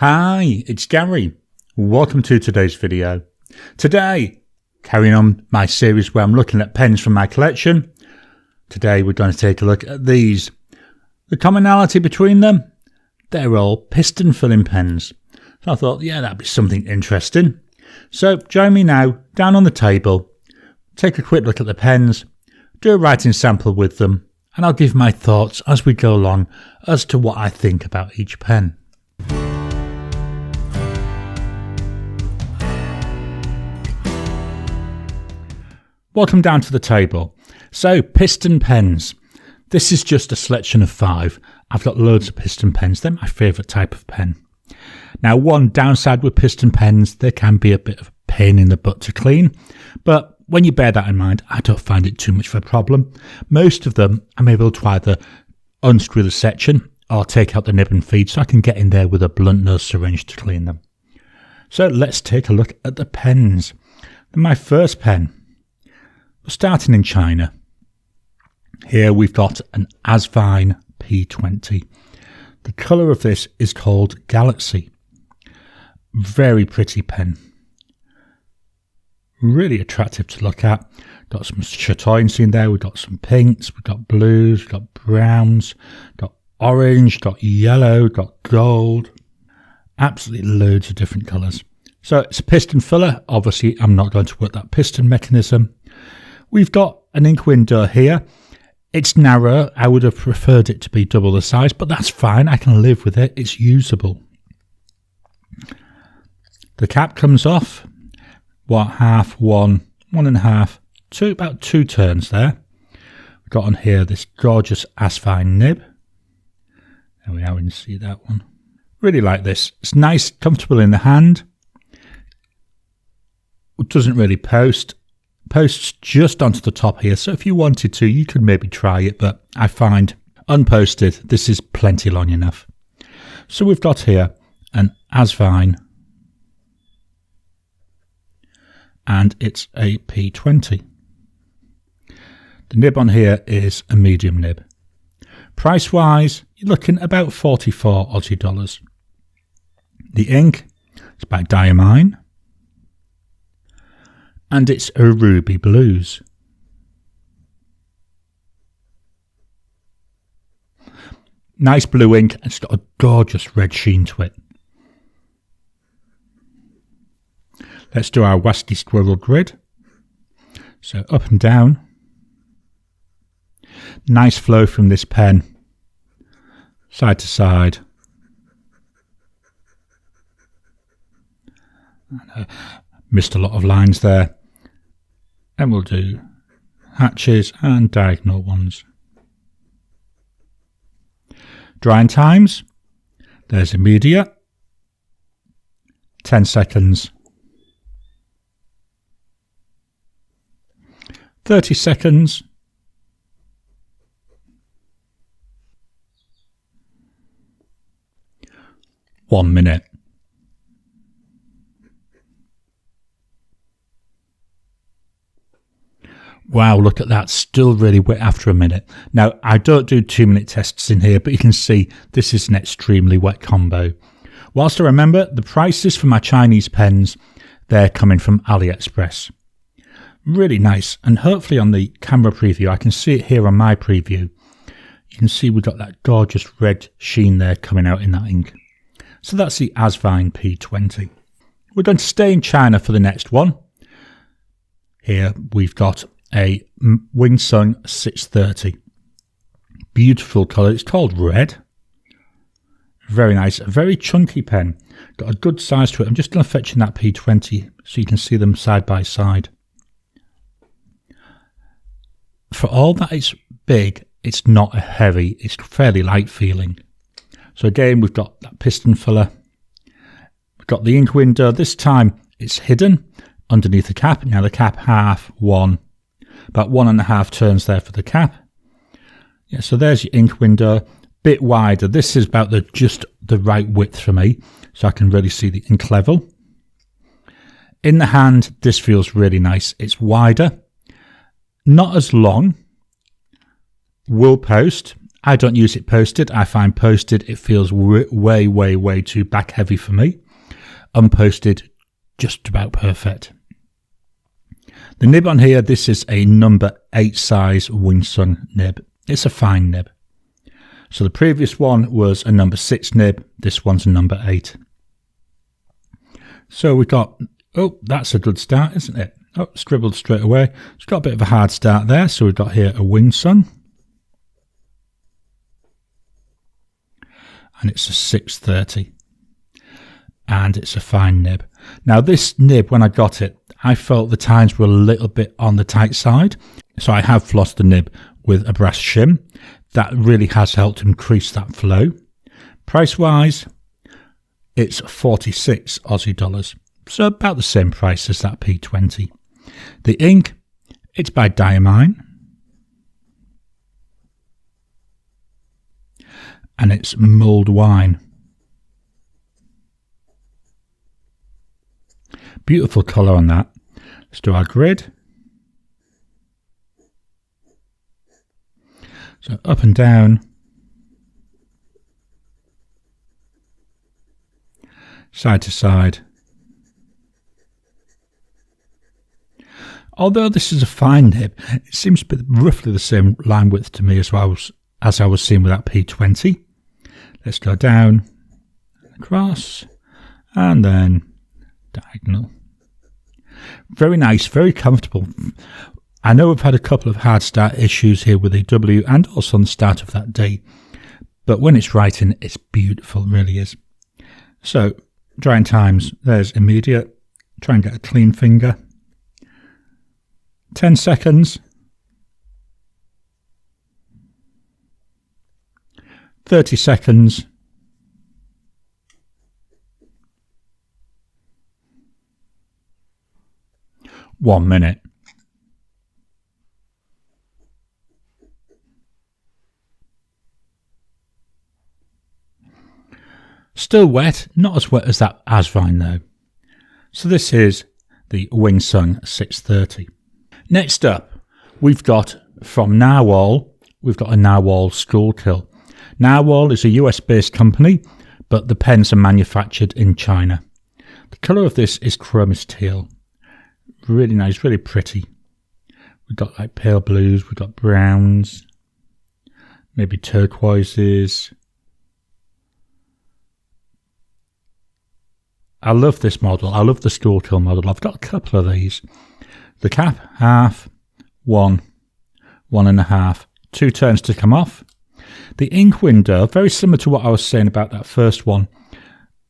Hi, it's Gary. Welcome to today's video. Today, carrying on my series where I'm looking at pens from my collection. Today we're going to take a look at these. The commonality between them, they're all piston filling pens. So I thought, yeah, that'd be something interesting. So join me now down on the table, take a quick look at the pens, do a writing sample with them, and I'll give my thoughts as we go along as to what I think about each pen. Welcome down to the table. So, piston pens. This is just a selection of 5. I've got loads of piston pens. They're my favourite type of pen. Now, one downside with piston pens, they can be a bit of a pain in the butt to clean. But when you bear that in mind, I don't find it too much of a problem. Most of them, I'm able to either unscrew the section or take out the nib and feed so I can get in there with a blunt nose syringe to clean them. So, let's take a look at the pens. My first pen. We're starting in China. Here we've got an Asvine P20. The colour of this is called Galaxy. Very pretty pen. Really attractive to look at. Got some chatoyancy in there. We've got some pinks. We've got blues. We've got browns. Got orange. Got yellow. Got gold. Absolutely loads of different colours. So it's a piston filler. Obviously I'm not going to work that piston mechanism. We've got an ink window here. It's narrow. I would have preferred it to be double the size, but that's fine. I can live with it. It's usable. The cap comes off. Half, one and a half, two, about 2 turns there. We've got on here this gorgeous Asvine nib. There we are, we can see that one. Really like this. It's nice, comfortable in the hand. It doesn't really posts just onto the top here, so if you wanted to you could maybe try it, but I find unposted this is plenty long enough. So we've got here an Asvine and it's a P20. The nib on here is a medium nib. Price wise you're looking about 44 Aussie dollars. The ink is by Diamine. And it's a ruby blues. Nice blue ink, and it's got a gorgeous red sheen to it. Let's do our wasky squirrel grid. So up and down. Nice flow from this pen. Side to side. Missed a lot of lines there. And we'll do hatches and diagonal ones. Drying times. There's immediate. 10 seconds. 30 seconds. 1 minute. Wow, look at that, still really wet after a minute. Now, I don't do 2-minute tests in here, but you can see this is an extremely wet combo. Whilst I remember, the prices for my Chinese pens, they're coming from AliExpress. Really nice, and hopefully on the camera preview, I can see it here on my preview. You can see we've got that gorgeous red sheen there coming out in that ink. So that's the Asvine P20. We're going to stay in China for the next one. Here we've got a Wingsung 630. Beautiful colour. It's called red. Very nice. A very chunky pen. Got a good size to it. I'm just going to fetch in that P20 so you can see them side by side. For all that it's big, it's not a heavy. It's fairly light feeling. So again, we've got that piston filler. We've got the ink window. This time it's hidden underneath the cap. Now the cap half, one. About 1.5 turns there for the cap. Yeah, so there's your ink window. Bit wider. This is about just the right width for me, so I can really see the ink level. In the hand, this feels really nice. It's wider, not as long. Will post. I don't use it posted. I find posted, it feels way too back heavy for me. Unposted, just about perfect. The nib on here, this is a number 8 size Winsung nib. It's a fine nib. So the previous one was a number 6 nib. This one's a number 8. So we got, oh, that's a good start, isn't it? Oh, scribbled straight away. It's got a bit of a hard start there. So we've got here a Winsung. And it's a 630. And it's a fine nib. Now this nib, when I got it, I felt the tines were a little bit on the tight side. So I have flossed the nib with a brass shim. That really has helped increase that flow. Price wise, it's 46 Aussie dollars. So about the same price as that P20. The ink, it's by Diamine. And it's mulled wine. Beautiful colour on that. Let's do our grid. So up and down. Side to side. Although this is a fine nib, it seems to be roughly the same line width to me as I was seeing with that P20. Let's go down, across, and then diagonal. Very nice, very comfortable. I know we've had a couple of hard start issues here with the W and also on the start of that day, but when it's writing, it's beautiful, it really is. So, drying times, there's immediate. Try and get a clean finger. 10 seconds. 30 seconds. One minute. Still wet, not as wet as that Asvine though. So this is the Winsung 630. Next up, we've got from Nahvalur, we've got a Nahvalur Schulkill. Nahvalur is a US based company, but the pens are manufactured in China. The colour of this is chromous teal. Really nice, really pretty. We've got like pale blues, we've got browns, maybe turquoises. I love this model. I love the Schulkill model. I've got a couple of these. The cap, half, 1, 1.5, 2 turns to come off. The ink window, very similar to what I was saying about that first one.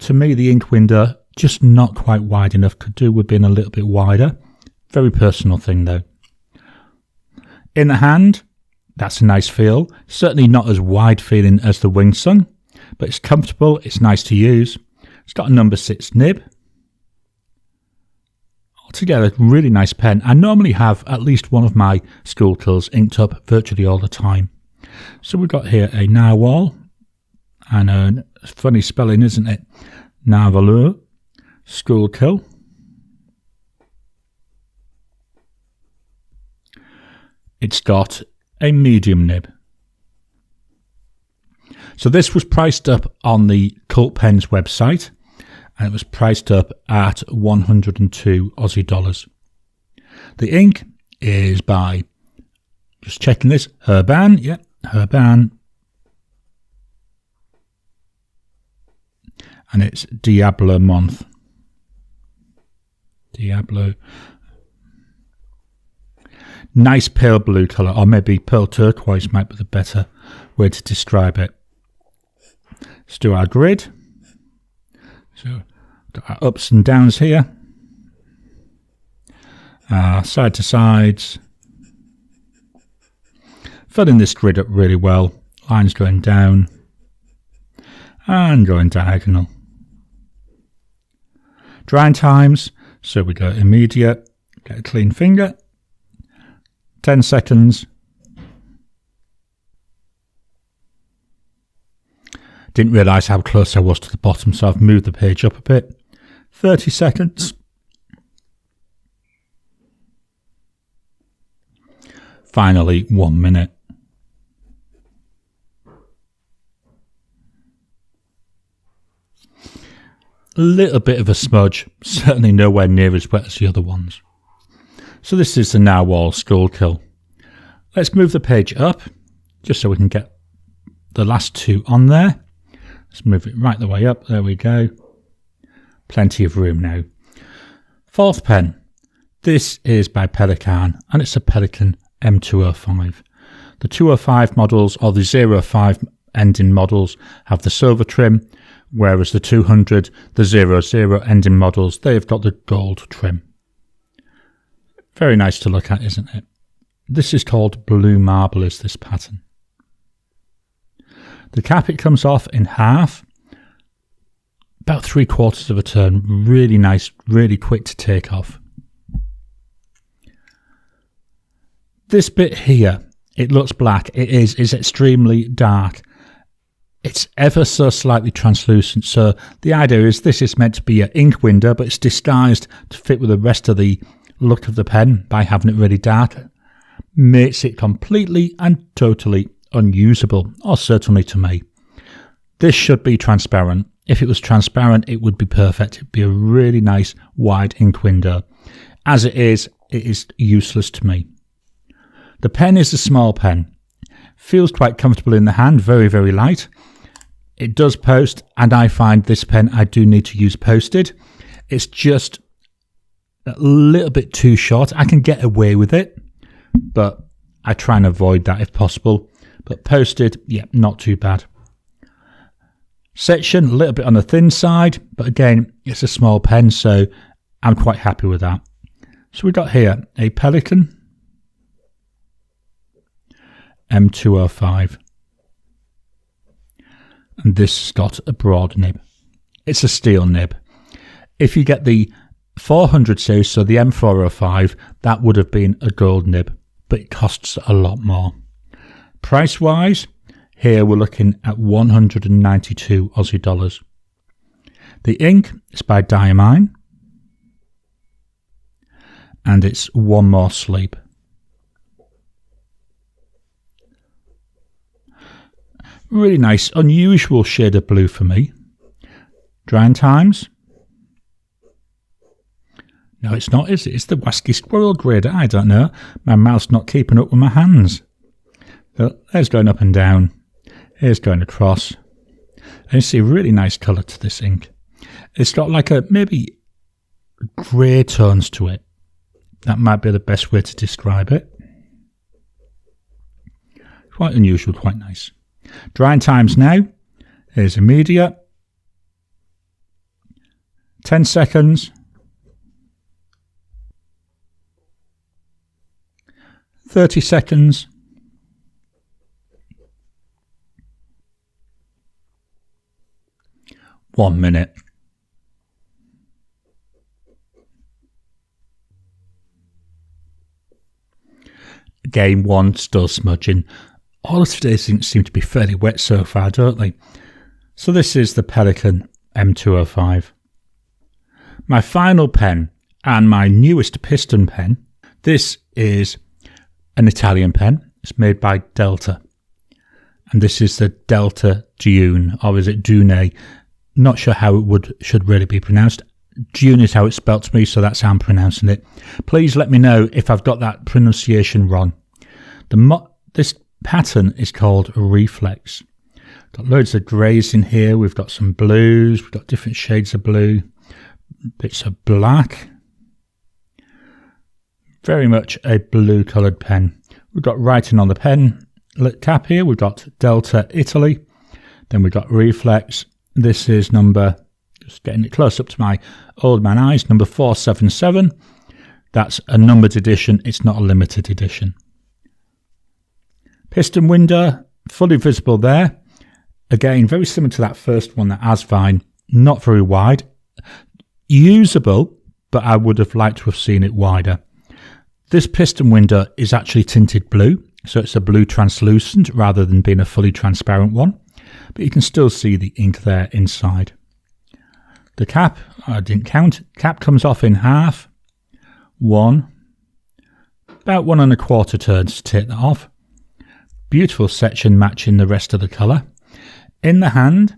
To me, the ink window, just not quite wide enough. Could do with being a little bit wider. Very personal thing though. In the hand, that's a nice feel. Certainly not as wide feeling as the Winsung, but it's comfortable, it's nice to use. It's got a number 6 nib. Altogether, really nice pen. I normally have at least one of my Schulkills inked up virtually all the time. So we've got here a Nahvalur, and a funny spelling, isn't it? Nahvalur, Schulkill. It's got a medium nib. So this was priced up on the Cult Pens website, and it was priced up at 102 Aussie dollars. The ink is by, just checking this, Herbin, yeah, Herbin. And it's Diablo month. Diablo. Nice pale blue colour, or maybe pearl turquoise might be the better way to describe it. Let's do our grid. So, got our ups and downs here. Side to sides. Filling this grid up really well. Lines going down and going diagonal. Drying times. So we go immediate, get a clean finger. 10 seconds. Didn't realise how close I was to the bottom, so I've moved the page up a bit. 30 seconds. Finally, 1 minute. A little bit of a smudge, certainly nowhere near as wet as the other ones. So this is the Nahvalur Schulkill. Let's move the page up, just so we can get the last two on there. Let's move it right the way up, there we go. Plenty of room now. Fourth pen. This is by Pelikan, and it's a Pelikan M205. The 205 models, or the 05 ending models, have the silver trim, whereas the 200, the 00 ending models, they've got the gold trim. Very nice to look at, isn't it? This is called Blue Marble, is this pattern. The cap, it comes off in half, about 3/4 of a turn. Really nice, really quick to take off. This bit here, it looks black. It is extremely dark. It's ever so slightly translucent. So the idea is this is meant to be an ink window, but it's disguised to fit with the rest of the look of the pen by having it really dark. Makes it completely and totally unusable, or certainly to me. This should be transparent. If it was transparent, it would be perfect. It'd be a really nice wide ink window. As it is useless to me. The pen is a small pen. Feels quite comfortable in the hand, very, very light. It does post, and I find this pen I do need to use posted. It's just a little bit too short. I can get away with it, but I try and avoid that if possible. But posted, yeah, not too bad. Section, a little bit on the thin side, but again, it's a small pen, so I'm quite happy with that. So we've got here a Pelikan M205. And this has got a broad nib. It's a steel nib. If you get the 400 series, so the M405, that would have been a gold nib, but it costs a lot more. Price wise, here we're looking at 192 Aussie dollars. The ink is by Diamine, and it's one more sleep. Really nice, unusual shade of blue for me. Drying times. No, it's not, is it? It's the Wasky Squirrel grade. I don't know. My mouth's not keeping up with my hands. So there's going up and down. Here's going across. And you see a really nice colour to this ink. It's got like a maybe grey tones to it. That might be the best way to describe it. Quite unusual, quite nice. Drying times now. Here's immediate. 10 seconds. 30 seconds. 1 minute. Game 1, still smudging. All of today's inks seem to be fairly wet so far, don't they? So this is the Pelikan M205. My final pen and my newest piston pen. This is an Italian pen. It's made by Delta. And this is the Delta Dune, or is it Dune? Not sure how it should really be pronounced. Dune is how it's spelt to me, so that's how I'm pronouncing it. Please let me know if I've got that pronunciation wrong. This pattern is called Reflex. Got loads of greys in here. We've got some blues. We've got different shades of blue. Bits of black. Very much a blue coloured pen. We've got writing on the pen cap here. We've got Delta Italy. Then we've got Reflex. This is number, just getting it close up to my old man eyes, number 477. That's a numbered edition. It's not a limited edition. Piston window, fully visible there. Again, very similar to that first one, that Asvine. Not very wide. Usable, but I would have liked to have seen it wider. This piston window is actually tinted blue, so it's a blue translucent rather than being a fully transparent one. But you can still see the ink there inside. The cap, I didn't count. Cap comes off in half. About 1 1/4 turns to take that off. Beautiful section matching the rest of the colour. In the hand,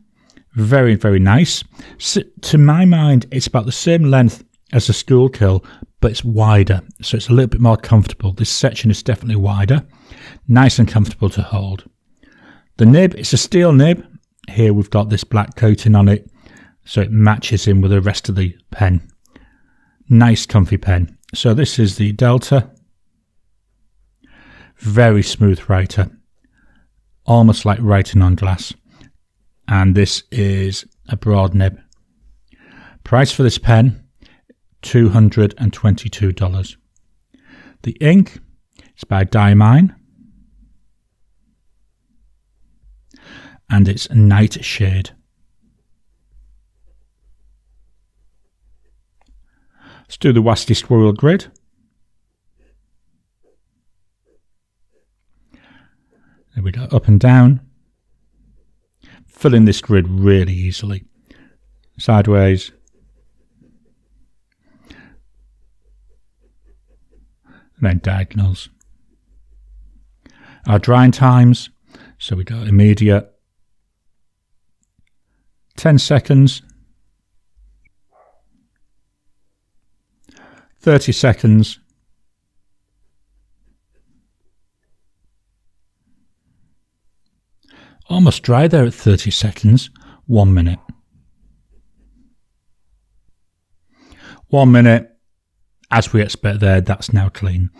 Very, very nice. So, to my mind, it's about the same length as a Schulkill, but it's wider, so it's a little bit more comfortable. This section is definitely wider, nice and comfortable to hold. The nib, it's a steel nib. Here we've got this black coating on it, so it matches in with the rest of the pen. Nice comfy pen. So this is the Delta. Very smooth writer, almost like writing on glass. And this is a broad nib. Price for this pen, $222. The ink is by Diamine, and it's Nightshade. Let's do the Wasty Squirrel grid. There we go, up and down. Filling this grid really easily. Sideways. And then diagonals. Our drying times, so we go immediate, 10 seconds, 30 seconds, almost dry there at 30 seconds, 1 minute. 1 minute. As we expect there, that's now clean.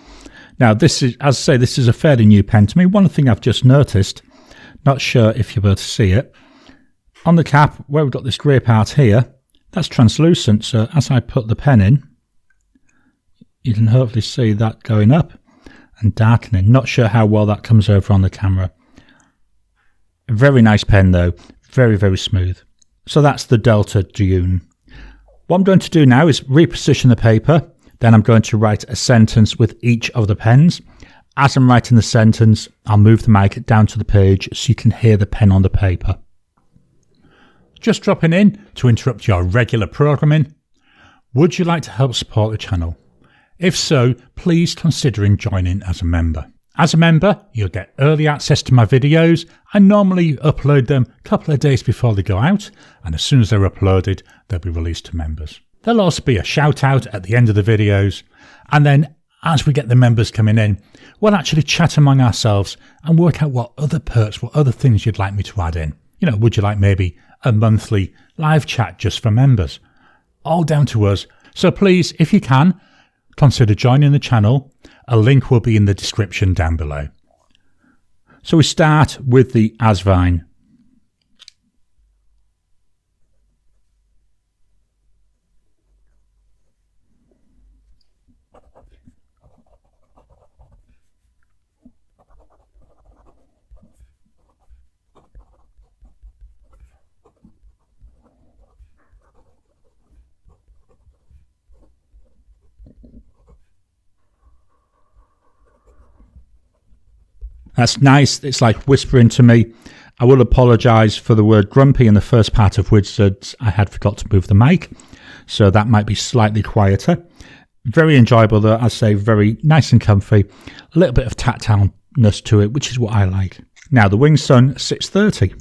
Now this is, as I say, this is a fairly new pen to me. One thing I've just noticed, not sure if you're able to see it, on the cap where we've got this grey part here, that's translucent, so as I put the pen in, you can hopefully see that going up and darkening. Not sure how well that comes over on the camera. A very nice pen though, very, very smooth. So that's the Delta Dune. What I'm going to do now is reposition the paper. Then I'm going to write a sentence with each of the pens. As I'm writing the sentence, I'll move the mic down to the page so you can hear the pen on the paper. Just dropping in to interrupt your regular programming. Would you like to help support the channel? If so, please consider joining as a member. As a member, you'll get early access to my videos. I normally upload them a couple of days before they go out, and as soon as they're uploaded, they'll be released to members. There'll also be a shout out at the end of the videos, and then as we get the members coming in, we'll actually chat among ourselves and work out what other perks, what other things you'd like me to add in. You know, would you like maybe a monthly live chat just for members? All down to us. So please, if you can, consider joining the channel. A link will be in the description down below. So we start with the Asvine. That's nice. It's like whispering to me. I will apologise for the word grumpy in the first part of Wizards. I had forgot to move the mic, so that might be slightly quieter. Very enjoyable though, I say, very nice and comfy. A little bit of tactileness to it, which is what I like. Now the Winged Sun 630.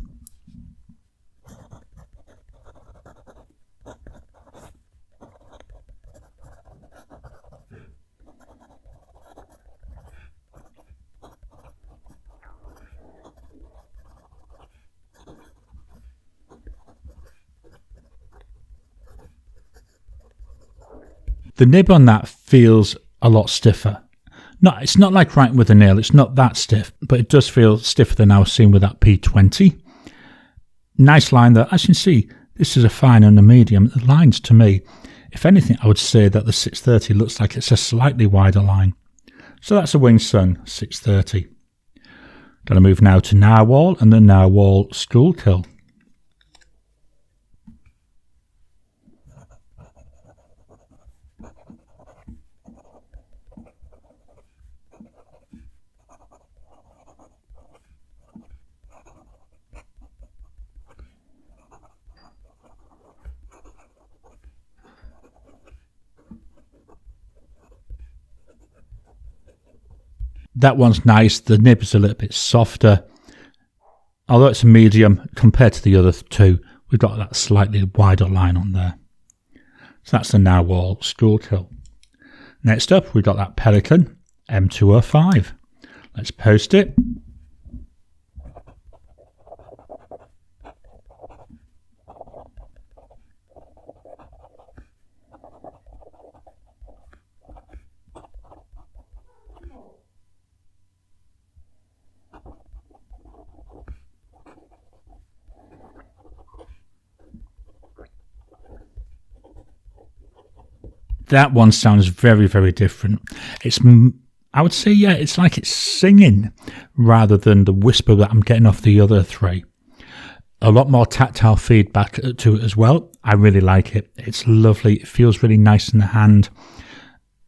The nib on that feels a lot stiffer. It's not like writing with a nail, it's not that stiff, but it does feel stiffer than I was seeing with that P20. Nice line though. As you can see, this is a fine and a medium. The lines to me, if anything, I would say that the 630 looks like it's a slightly wider line. So that's a Winged Sun 630. Going to move now to Narwhal and the Narwhal Schulkill. That one's nice. The nib is a little bit softer. Although it's a medium compared to the other two, we've got that slightly wider line on there. So that's the Nahvalur Schulkill. Next up, we've got that Pelikan M205. Let's post it. That one sounds very, very different. I would say, yeah, it's like it's singing rather than the whisper that I'm getting off the other three. A lot more tactile feedback to it as well. I really like it. It's lovely. It feels really nice in the hand.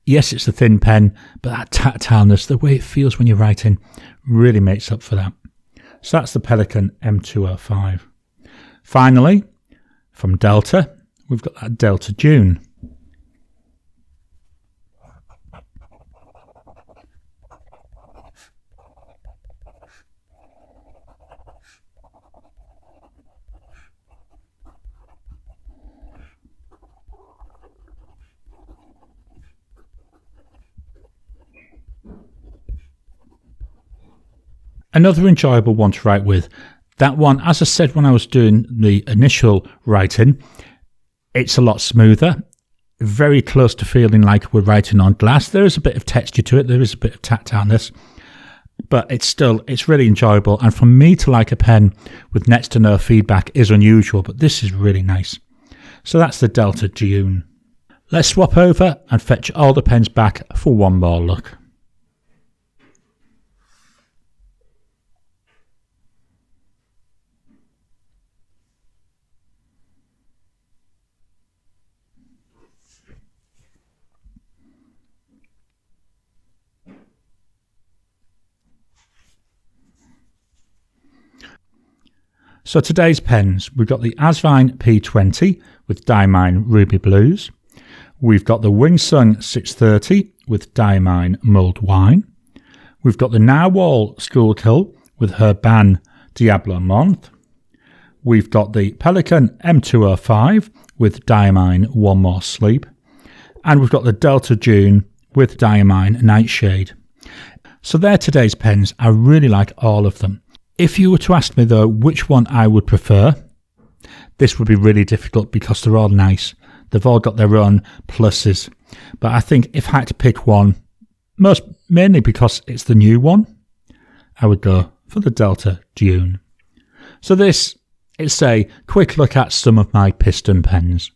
Yes, it's a thin pen, but that tactileness, the way it feels when you're writing, really makes up for that. So that's the Pelikan M205. Finally, from Delta, we've got that Delta Dune. Another enjoyable one to write with. That one, as I said when I was doing the initial writing, it's a lot smoother, very close to feeling like we're writing on glass. There is a bit of texture to it, there is a bit of tactileness, but it's really enjoyable. And for me to like a pen with next to no feedback is unusual, but this is really nice. So that's the Delta Dune. Let's swap over and fetch all the pens back for one more look. So today's pens, we've got the Asvine P20 with Diamine Ruby Blues. We've got the Wingsung 630 with Diamine Mulled Wine. We've got the Nahvalur Schulkill with Herbin Diablo Menthe. We've got the Pelikan M205 with Diamine One More Sleep. And we've got the Delta Dune with Diamine Nightshade. So they're today's pens. I really like all of them. If you were to ask me, though, which one I would prefer, this would be really difficult because they're all nice. They've all got their own pluses. But I think if I had to pick one, mainly because it's the new one, I would go for the Delta Dune. So this is a quick look at some of my piston pens.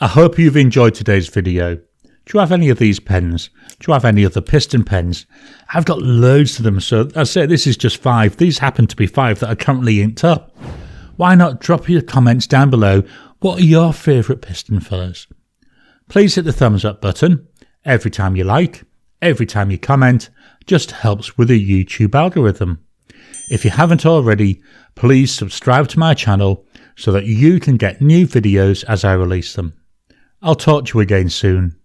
I hope you've enjoyed today's video. Do you have any of these pens? Do you have any of the piston pens? I've got loads of them, so I say this is just 5. These happen to be 5 that are currently inked up. Why not drop your comments down below? What are your favourite piston fillers? Please hit the thumbs up button. Every time you like, every time you comment, just helps with the YouTube algorithm. If you haven't already, please subscribe to my channel so that you can get new videos as I release them. I'll talk to you again soon.